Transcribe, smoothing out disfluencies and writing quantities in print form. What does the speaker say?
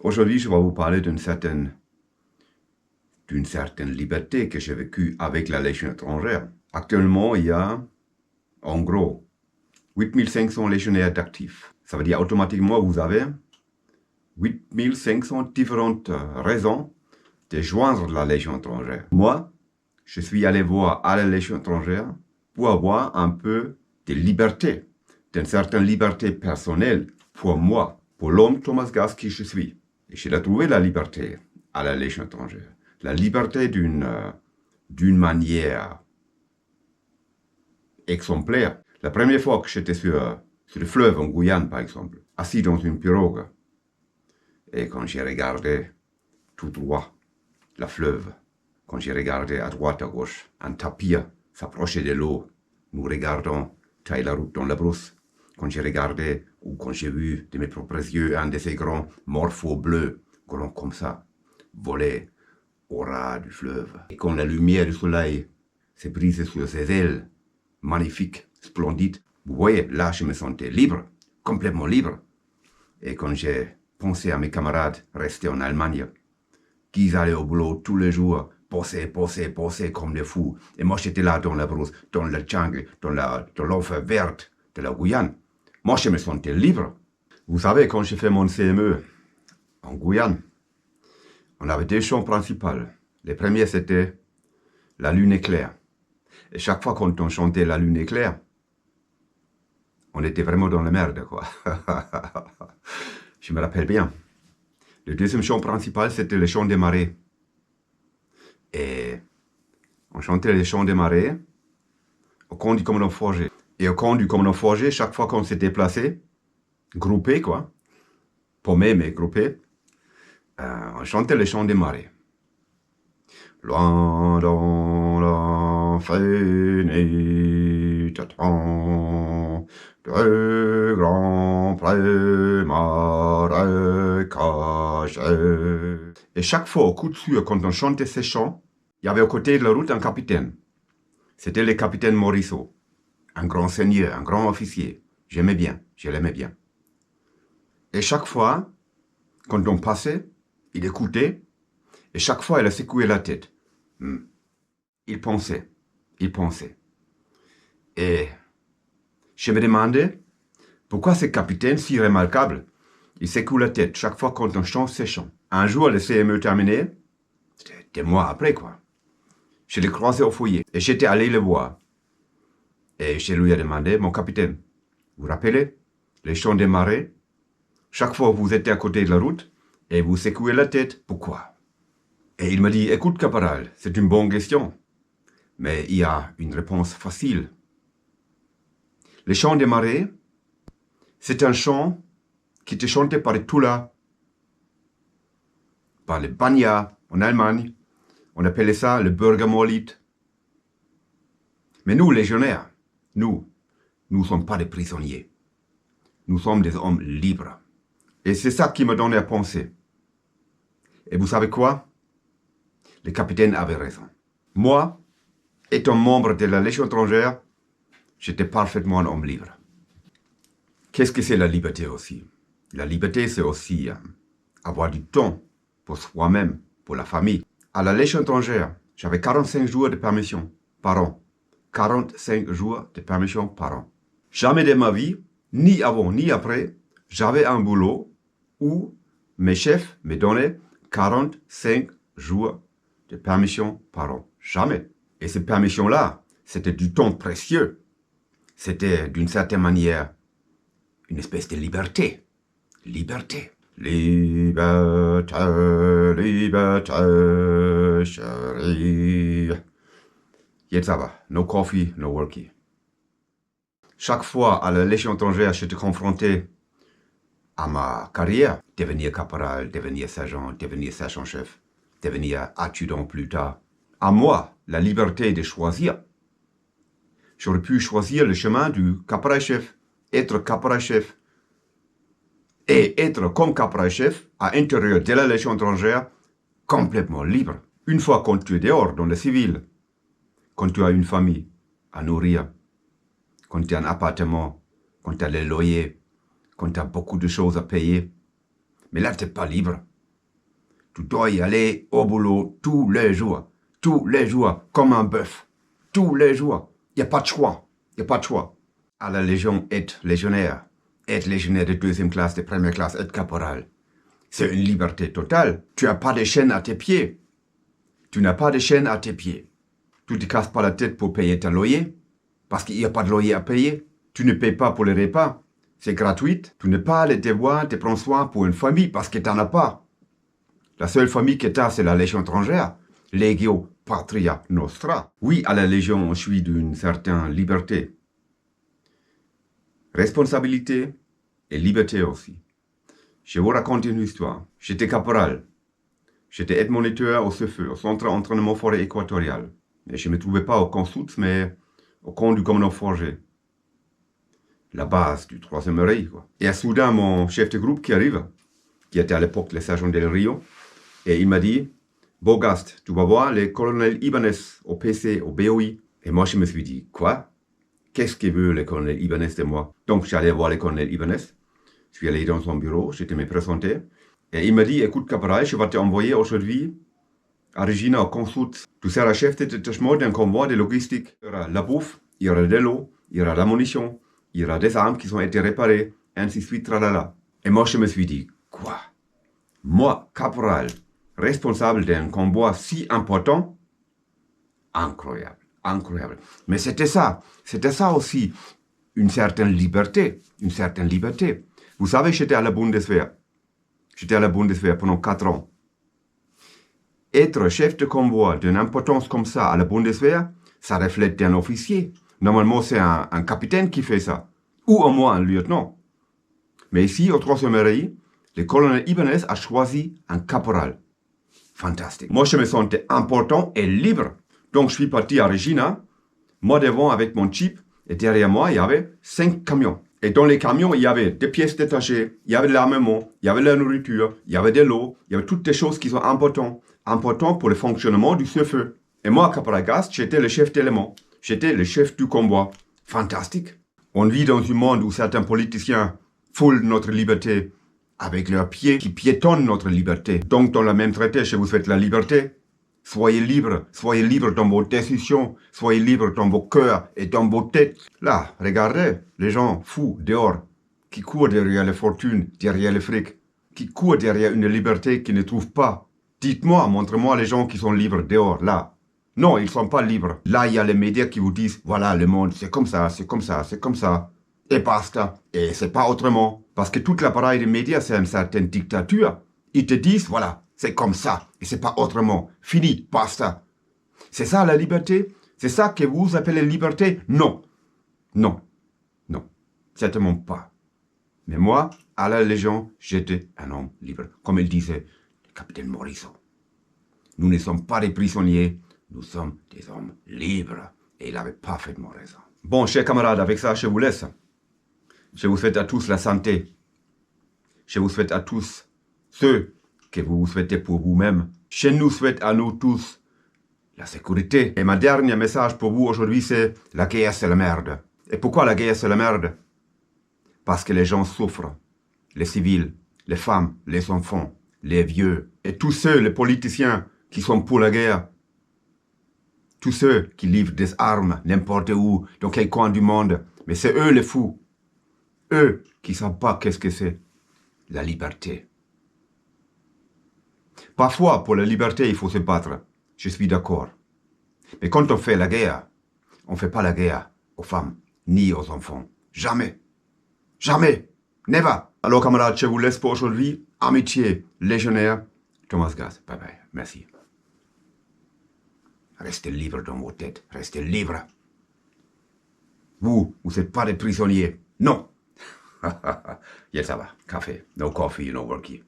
Aujourd'hui, je vais vous parler d'une certaine liberté que j'ai vécue avec la Légion étrangère. Actuellement, il y a, en gros, 8500 légionnaires d'actifs. Ça veut dire automatiquement, vous avez 8500 différentes raisons de joindre la Légion étrangère. Moi, je suis allé voir à la Légion étrangère pour avoir un peu de liberté, d'une certaine liberté personnelle pour moi, pour l'homme Thomas Gass qui je suis. Et j'ai trouvé la liberté à la Légion étrangère. La liberté d'une manière exemplaire. La première fois que j'étais sur le fleuve en Guyane, par exemple, assis dans une pirogue, et quand j'ai regardé tout droit la fleuve, quand j'ai regardé à droite, à gauche, un tapir s'approchait de l'eau, nous regardons tailler la route dans la brousse. Quand j'ai regardé, ou quand j'ai vu de mes propres yeux un de ces grands morphos bleus, grands comme ça, voler au ras du fleuve. Et quand la lumière du soleil s'est brisée sur ses ailes, magnifiques, splendides, vous voyez, là je me sentais libre, complètement libre. Et quand j'ai pensé à mes camarades restés en Allemagne, qui allaient au boulot tous les jours, bosser comme des fous. Et moi, j'étais là dans la brousse, dans le jungle, dans l'enfer verte de la Guyane. Moi, je me sentais libre. Vous savez, quand j'ai fait mon CME en Guyane, on avait deux chants principaux. Les premiers, c'était la lune éclair. Et chaque fois quand on chantait la lune éclair, on était vraiment dans la merde, quoi. Je me rappelle bien. Le deuxième chant principal, c'était le chant des marées. Et on chantait les chants des marées au camp du commandant Forger. Et au camp du commandant Forger, chaque fois qu'on s'était placé, groupé, quoi, paumé, mais groupé, on chantait les chants des marées. Loin dans l'infini t'attend de grands prés marécageux. Et chaque fois, au coup de sueur, quand on chantait ces chants, il y avait au côté de la route un capitaine. C'était le capitaine Morisseau, un grand seigneur, un grand officier. J'aimais bien, je l'aimais bien. Et chaque fois, quand on passait, il écoutait, et chaque fois, il a secoué la tête. Il pensait. Et je me demandais, pourquoi ce capitaine si remarquable, il secoue la tête chaque fois quand on chante ses chants. Un jour, le CME terminé, c'était des mois après, quoi. Je l'ai croisé au foyer, et j'étais allé le voir. Et je lui ai demandé, mon capitaine, vous vous rappelez, les chants des marées, chaque fois vous étiez à côté de la route, et vous secouez la tête, pourquoi? Et il m'a dit, écoute caporal, c'est une bonne question, mais il y a une réponse facile. Les chants des marées, c'est un chant qui était chanté par les Tula, par les Banya en Allemagne. On appelait ça le Bürgermolllied. Mais nous, légionnaires, nous ne sommes pas des prisonniers. Nous sommes des hommes libres. Et c'est ça qui me donnait à penser. Et vous savez quoi? Le capitaine avait raison. Moi, étant membre de la Légion étrangère, j'étais parfaitement un homme libre. Qu'est-ce que c'est la liberté aussi? La liberté, c'est aussi avoir du temps pour soi-même, pour la famille. À la Légion étrangère, j'avais 45 jours de permission par an. 45 jours de permission par an. Jamais de ma vie, ni avant ni après, j'avais un boulot où mes chefs me donnaient 45 jours de permission par an. Jamais. Et ces permissions-là, c'était du temps précieux. C'était d'une certaine manière une espèce de liberté. Liberté. Liberté, liberté, chérie. Jetzt aber, no coffee, no worky. Chaque fois à la Légion étrangère, j'étais confronté à ma carrière. Devenir caporal, devenir sergent-chef, devenir adjudant plus tard. À moi, la liberté de choisir. J'aurais pu choisir le chemin du caporal-chef, être caporal-chef, et être comme caporal-chef à l'intérieur de la Légion étrangère, complètement libre. Une fois quand tu es dehors, dans le civil, quand tu as une famille à nourrir, quand tu as un appartement, quand tu as les loyers, quand tu as beaucoup de choses à payer, Mais là, tu n'es pas libre. Tu dois y aller au boulot tous les jours, comme un bœuf. Tous les jours. Il n'y a pas de choix. Il n'y a pas de choix. À la Légion, être légionnaire de deuxième classe, de première classe, être caporal. C'est une liberté totale. Tu n'as pas de chaîne à tes pieds. Tu n'as pas de chaîne à tes pieds. Tu ne te casses pas la tête pour payer ton loyer, parce qu'il n'y a pas de loyer à payer. Tu ne payes pas pour les repas. C'est gratuit. Tu n'as pas les devoirs, tu prends soin pour une famille, parce que tu n'en as pas. La seule famille que tu as, c'est la Légion étrangère. Legio Patria Nostra. Oui, à la Légion, on jouit d'une certaine liberté. Responsabilité et liberté aussi. Je vous raconte une histoire. J'étais caporal. J'étais aide-moniteur au CEFE, au Centre d'entraînement forêt équatoriale. Et je ne me trouvais pas au camp Soutz, mais au camp du commandant Forger. La base du 3e rey, quoi. Et soudain, mon chef de groupe qui arrive, qui était à l'époque le sergent Del Rio, et il m'a dit, Bogast, tu vas voir les colonels Ibanez au PC, au BOI. Et moi, je me suis dit, quoi? Qu'est-ce que veut le colonel Ibanez de moi? Donc, j'allais voir le colonel Ibanez. Je suis allé dans son bureau, j'étais me présenté. Et il m'a dit, écoute, caporal, je vais te envoyer aujourd'hui à Regina, au Consout. Tu seras chef de détachement d'un convoi de logistique. Il y aura la bouffe, il y aura de l'eau, il y aura la munition, il y aura des armes qui ont été réparées, ainsi de suite, tralala. Et moi, je me suis dit, quoi? Moi, caporal, responsable d'un convoi si important? Incroyable, incroyable. Mais c'était ça aussi, une certaine liberté, Vous savez, j'étais à la Bundeswehr. Pendant 4 ans. Être chef de convoi d'une importance comme ça à la Bundeswehr, ça reflète un officier. Normalement, c'est un capitaine qui fait ça. Ou au moins un lieutenant. Mais ici, au 3e rey, le colonel Ibanez a choisi un caporal. Fantastique. Moi, je me sentais important et libre. Donc, je suis parti à Regina, moi devant avec mon jeep, et derrière moi, il y avait 5 camions. Et dans les camions, il y avait des pièces détachées, il y avait de l'armement, il y avait de la nourriture, il y avait de l'eau, il y avait toutes les choses qui sont importantes pour le fonctionnement du CEFE. Et moi, caporal Gast, j'étais le chef d'élément, j'étais le chef du convoi. Fantastique. On vit dans un monde où certains politiciens foulent notre liberté avec leurs pieds qui piétonnent notre liberté. Donc, dans la même traité, je vous souhaite la liberté. Soyez libres dans vos décisions, soyez libres dans vos cœurs et dans vos têtes. Là, regardez les gens fous dehors, qui courent derrière les fortunes, derrière le fric, qui courent derrière une liberté qu'ils ne trouvent pas. Dites-moi, montrez-moi les gens qui sont libres dehors, là. Non, ils ne sont pas libres. Là, il y a les médias qui vous disent, voilà, le monde, c'est comme ça. Et basta. Et c'est pas autrement. Parce que toute l'appareil des médias, c'est une certaine dictature. Ils te disent, voilà, c'est comme ça, et c'est pas autrement. Fini, basta. C'est ça la liberté? C'est ça que vous appelez liberté? Non. Non. Non. Certainement pas. Mais moi, à la Légion, j'étais un homme libre. Comme il disait le capitaine Morisot. Nous ne sommes pas des prisonniers, nous sommes des hommes libres. Et il avait parfaitement raison. Bon, chers camarades, avec ça, je vous laisse. Je vous souhaite à tous la santé. Je vous souhaite à tous ceux que vous souhaitez pour vous-même. Je nous souhaite à nous tous la sécurité. Et ma dernier message pour vous aujourd'hui, c'est la guerre, c'est la merde. Et pourquoi la guerre, c'est la merde? Parce que les gens souffrent. Les civils, les femmes, les enfants, les vieux. Et tous ceux, les politiciens, qui sont pour la guerre. Tous ceux qui livrent des armes n'importe où, dans quel coin du monde. Mais c'est eux les fous. Eux qui ne savent pas qu'est-ce que c'est la liberté. Parfois, pour la liberté, il faut se battre. Je suis d'accord. Mais quand on fait la guerre, on ne fait pas la guerre aux femmes, ni aux enfants. Jamais. Jamais. Never. Alors, camarades, je vous laisse pour aujourd'hui. Amitié légionnaire. Thomas Gass. Bye bye. Merci. Restez libres dans vos têtes. Restez libres. Vous n'êtes pas des prisonniers. Non. Yes, ça va. Café. No coffee, no worky.